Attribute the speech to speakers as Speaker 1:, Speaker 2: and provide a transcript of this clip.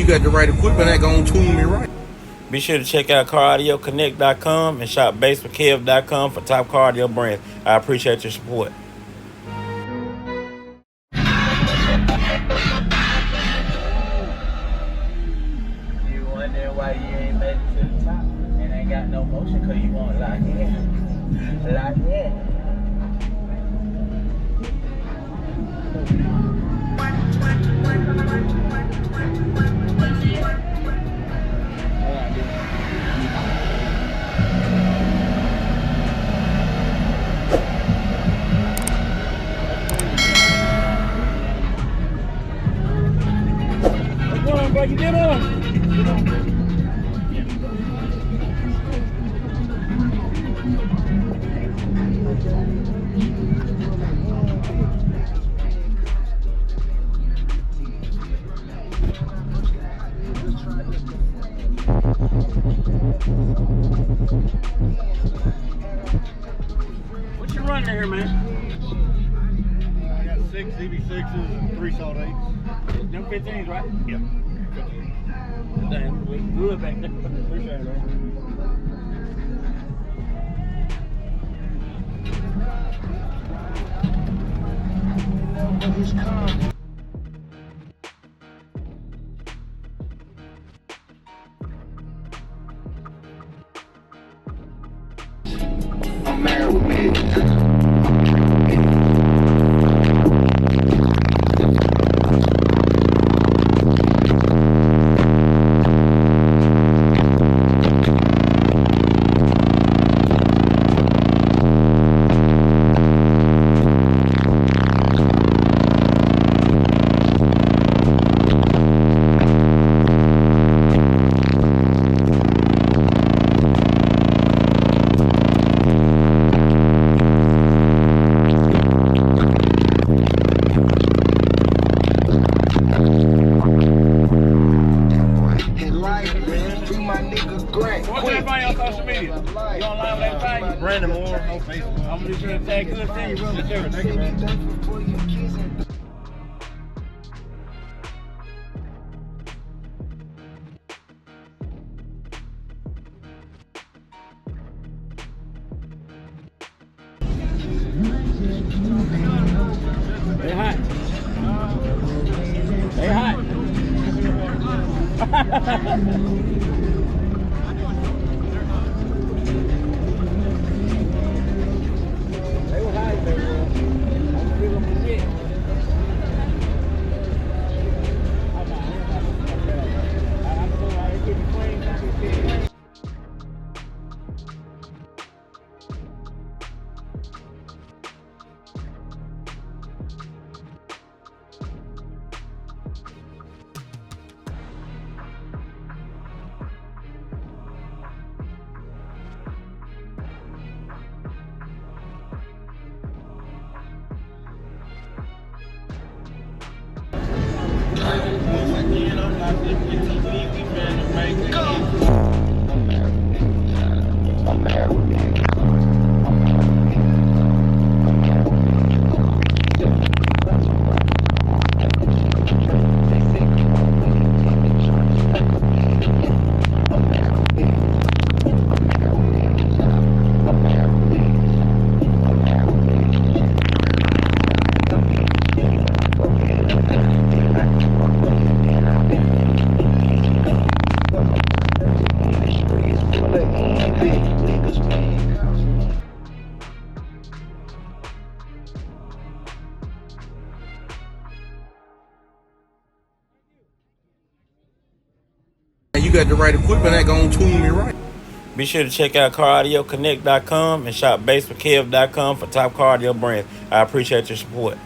Speaker 1: you got the right equipment, that gonna tune me right.
Speaker 2: Be sure to check out CarAudioConnect.com and shop BASSWITHKEV.com for top car audio brands. I appreciate your support.
Speaker 3: You wondering why you ain't made it to the top and ain't got no motion because you won't lock in. Lock in.
Speaker 4: Bro, you get on. What you running here, man?
Speaker 5: I got 6 ZB6s and 3 Salt 8s.
Speaker 4: Them 15s, right?
Speaker 5: Yeah.
Speaker 4: Damn, we good back there. Appreciate it, bro.
Speaker 6: I'm married with me.
Speaker 4: What's everybody on social media? You online with everybody?
Speaker 5: Brandon Moore on Facebook.
Speaker 4: I'm just gonna tag good thing, bro.
Speaker 5: Thank you, man.
Speaker 4: They hot. They hot. They were hot, baby. I'm gonna give them a shit. I'm so I ain't getting clean. I'm getting clean.
Speaker 1: You got the right equipment, that gonna tune me right.
Speaker 2: Be sure to check out CarAudioConnect.com and shop BASSWITHKEV.com for top car audio brands. I appreciate your support.